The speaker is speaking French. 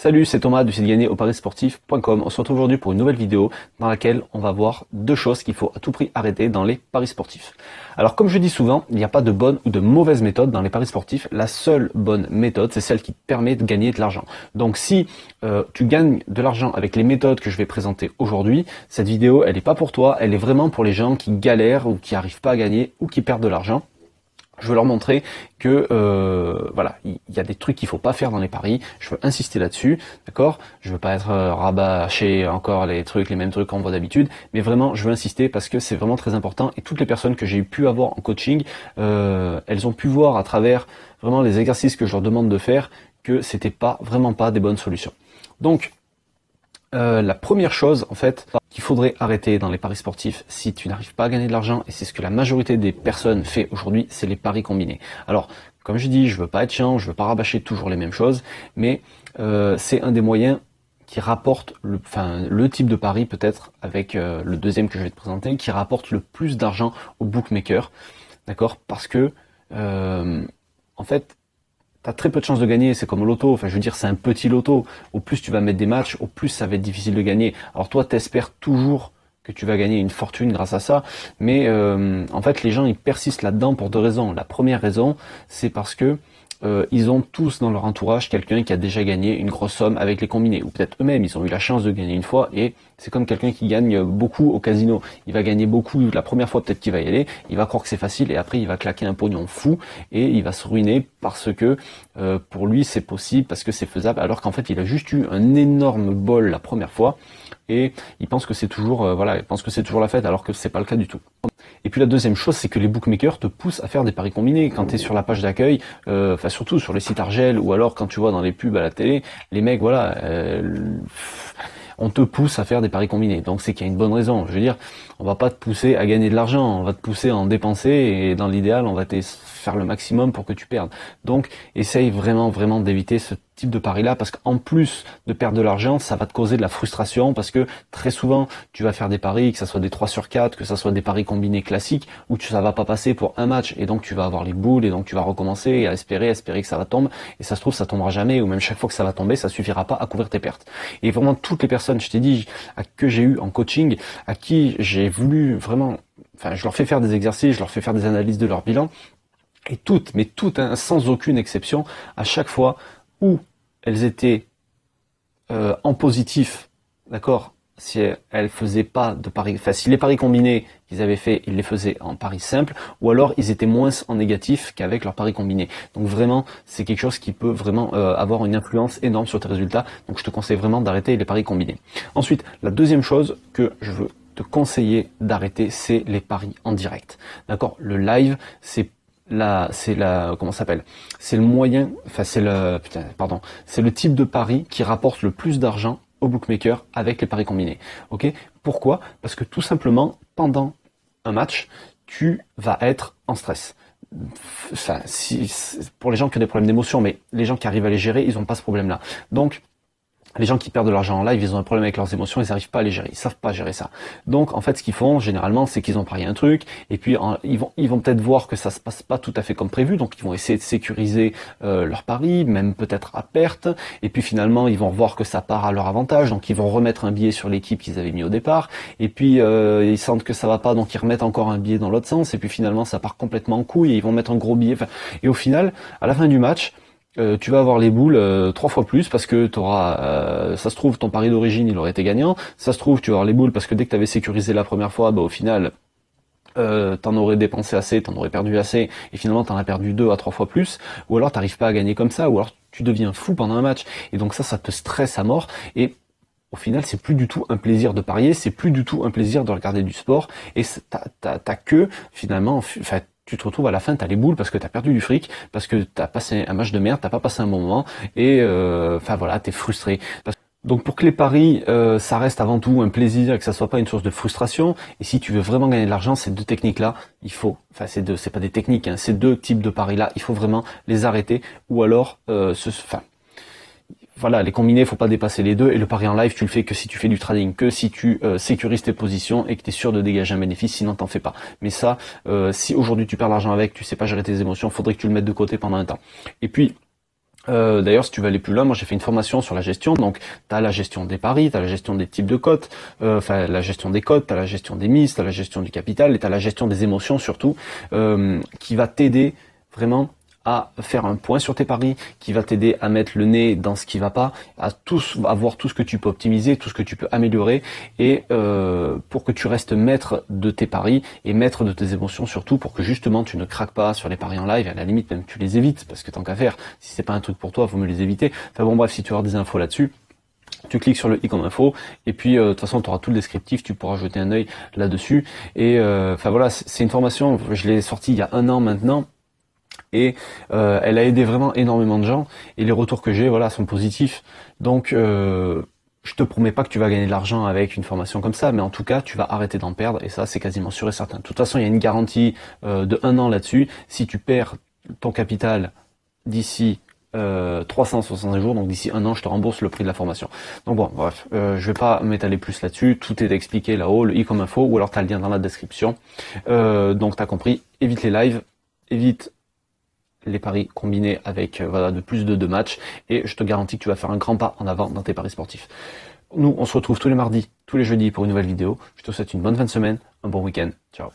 Salut, c'est Thomas du site gagner au parisportif.com. On se retrouve aujourd'hui pour une nouvelle vidéo dans laquelle on va voir deux choses qu'il faut à tout prix arrêter dans les paris sportifs. Alors comme je dis souvent, il n'y a pas de bonne ou de mauvaise méthode dans les paris sportifs. La seule bonne méthode, c'est celle qui te permet de gagner de l'argent. Donc si tu gagnes de l'argent avec les méthodes que je vais présenter aujourd'hui, cette vidéo, elle n'est pas pour toi, elle est vraiment pour les gens qui galèrent ou qui n'arrivent pas à gagner ou qui perdent de l'argent. Je veux leur montrer que voilà, il y a des trucs qu'il faut pas faire dans les paris. Je veux insister là-dessus, d'accord? Je veux pas être rabâché encore les mêmes trucs qu'on voit d'habitude, mais vraiment, je veux insister parce que c'est vraiment très important. Et toutes les personnes que j'ai pu avoir en coaching, elles ont pu voir à travers vraiment les exercices que je leur demande de faire que c'était vraiment pas des bonnes solutions. Donc la première chose, en fait, qu'il faudrait arrêter dans les paris sportifs si tu n'arrives pas à gagner de l'argent, et c'est ce que la majorité des personnes fait aujourd'hui, c'est les paris combinés. Alors, comme je dis, je veux pas être chiant, je veux pas rabâcher toujours les mêmes choses, mais c'est un des moyens qui rapporte le type de pari peut-être avec le deuxième que je vais te présenter, qui rapporte le plus d'argent aux bookmakers, d'accord? Parce que en fait, t'as très peu de chances de gagner, c'est comme au loto, enfin je veux dire c'est un petit loto, au plus tu vas mettre des matchs, au plus ça va être difficile de gagner. Alors toi t'espères toujours que tu vas gagner une fortune grâce à ça, mais en fait les gens ils persistent là-dedans pour deux raisons. La première raison c'est parce que ils ont tous dans leur entourage quelqu'un qui a déjà gagné une grosse somme avec les combinés, ou peut-être eux-mêmes ils ont eu la chance de gagner une fois, et c'est comme quelqu'un qui gagne beaucoup au casino. Il va gagner beaucoup la première fois, peut-être qu'il va y aller, il va croire que c'est facile, et après il va claquer un pognon fou, et il va se ruiner parce que pour lui c'est possible, parce que c'est faisable, alors qu'en fait il a juste eu un énorme bol la première fois, et il pense que c'est toujours il pense que c'est toujours la fête, alors que c'est pas le cas du tout. Et puis la deuxième chose, c'est que les bookmakers te poussent à faire des paris combinés. Quand tu es sur la page d'accueil, surtout sur les sites Argel, ou alors quand tu vois dans les pubs à la télé, les mecs, on te pousse à faire des paris combinés. Donc c'est qu'il y a une bonne raison. Je veux dire, on va pas te pousser à gagner de l'argent, on va te pousser à en dépenser, et dans l'idéal, on va te faire le maximum pour que tu perdes. Donc essaye vraiment d'éviter ce type de pari-là, parce qu'en plus de perdre de l'argent, ça va te causer de la frustration, parce que très souvent, tu vas faire des paris, que ça soit des 3 sur 4, que ça soit des paris combinés classiques, où ça va pas passer pour un match, et donc tu vas avoir les boules, et donc tu vas recommencer, et à espérer que ça va tomber, et ça se trouve, ça tombera jamais, ou même chaque fois que ça va tomber, ça suffira pas à couvrir tes pertes. Et vraiment, toutes les personnes, je t'ai dit, que j'ai eu en coaching, à qui j'ai voulu vraiment, je leur fais faire des exercices, je leur fais faire des analyses de leur bilan, et toutes, sans aucune exception, à chaque fois où elles étaient en positif, d'accord, si elles faisaient pas de paris, si les paris combinés qu'ils avaient fait, ils les faisaient en paris simple, ou alors ils étaient moins en négatif qu'avec leurs paris combinés. Donc vraiment, c'est quelque chose qui peut vraiment avoir une influence énorme sur tes résultats. Donc je te conseille vraiment d'arrêter les paris combinés. Ensuite, la deuxième chose que je veux te conseiller d'arrêter, c'est les paris en direct. D'accord, le live, c'est le moyen, c'est le type de pari qui rapporte le plus d'argent aux bookmakers avec les paris combinés. Ok? Pourquoi? Parce que tout simplement, pendant un match, tu vas être en stress. Pour les gens qui ont des problèmes d'émotion, mais les gens qui arrivent à les gérer, ils n'ont pas ce problème-là. Donc, les gens qui perdent de l'argent en live, ils ont un problème avec leurs émotions, ils n'arrivent pas à les gérer, ils savent pas gérer ça. Donc en fait, ce qu'ils font généralement, c'est qu'ils ont parié un truc, et puis ils vont peut-être voir que ça se passe pas tout à fait comme prévu, donc ils vont essayer de sécuriser leur pari, même peut-être à perte, et puis finalement ils vont voir que ça part à leur avantage, donc ils vont remettre un billet sur l'équipe qu'ils avaient mis au départ, et puis ils sentent que ça va pas, donc ils remettent encore un billet dans l'autre sens, et puis finalement ça part complètement en couille, et ils vont mettre un gros billet, et au final, à la fin du match, tu vas avoir les boules 3 fois plus, parce que t'auras, ça se trouve ton pari d'origine il aurait été gagnant, ça se trouve tu vas avoir les boules parce que dès que tu avais sécurisé la première fois, au final t'en aurais dépensé assez, t'en aurais perdu assez, et finalement t'en as perdu 2 à 3 fois plus, ou alors t'arrives pas à gagner comme ça, ou alors tu deviens fou pendant un match, et donc ça te stresse à mort, et au final, c'est plus du tout un plaisir de parier, c'est plus du tout un plaisir de regarder du sport, et t'as que finalement, tu te retrouves à la fin, t'as les boules parce que t'as perdu du fric, parce que t'as passé un match de merde, t'as pas passé un bon moment, et t'es frustré. Donc pour que les paris, ça reste avant tout un plaisir et que ça soit pas une source de frustration, et si tu veux vraiment gagner de l'argent, ces deux techniques-là, c'est pas des techniques, hein, ces deux types de paris-là, il faut vraiment les arrêter, ou alors les combinés, faut pas dépasser les deux, et le pari en live, tu le fais que si tu fais du trading, que si tu sécurises tes positions et que tu es sûr de dégager un bénéfice, sinon t'en fais pas. Mais ça, si aujourd'hui tu perds l'argent avec, tu sais pas gérer tes émotions, faudrait que tu le mettes de côté pendant un temps. Et puis, D'ailleurs, si tu veux aller plus loin, moi j'ai fait une formation sur la gestion. Donc, tu as la gestion des paris, tu as la gestion des types de cotes, enfin la gestion des cotes, tu as la gestion des mises, tu as la gestion du capital et tu as la gestion des émotions surtout, qui va t'aider vraiment à faire un point sur tes paris, qui va t'aider à mettre le nez dans ce qui va pas, à voir tout ce que tu peux optimiser, tout ce que tu peux améliorer, et pour que tu restes maître de tes paris et maître de tes émotions surtout, pour que justement tu ne craques pas sur les paris en live, et à la limite même tu les évites, parce que tant qu'à faire, si c'est pas un truc pour toi, faut mieux les éviter. Enfin bon bref, si tu veux avoir des infos là-dessus, tu cliques sur le i comme info, et puis de toute façon tu auras tout le descriptif, tu pourras jeter un œil là-dessus. Et enfin voilà, c'est une formation, je l'ai sortie il y a 1 an maintenant, et elle a aidé vraiment énormément de gens, et les retours que j'ai voilà sont positifs. Donc je te promets pas que tu vas gagner de l'argent avec une formation comme ça, mais en tout cas tu vas arrêter d'en perdre, et ça c'est quasiment sûr et certain. De toute façon il y a une garantie de 1 an là-dessus. Si tu perds ton capital d'ici 365 jours, donc d'ici 1 an, je te rembourse le prix de la formation. Donc bon, bref, je vais pas m'étaler plus là-dessus, tout est expliqué là-haut, le i comme info, ou alors tu as le lien dans la description. Donc tu as compris, évite les lives, évite les paris combinés avec voilà, de plus de 2 matchs, et je te garantis que tu vas faire un grand pas en avant dans tes paris sportifs. Nous, on se retrouve tous les mardis, tous les jeudis pour une nouvelle vidéo. Je te souhaite une bonne fin de semaine, un bon week-end. Ciao.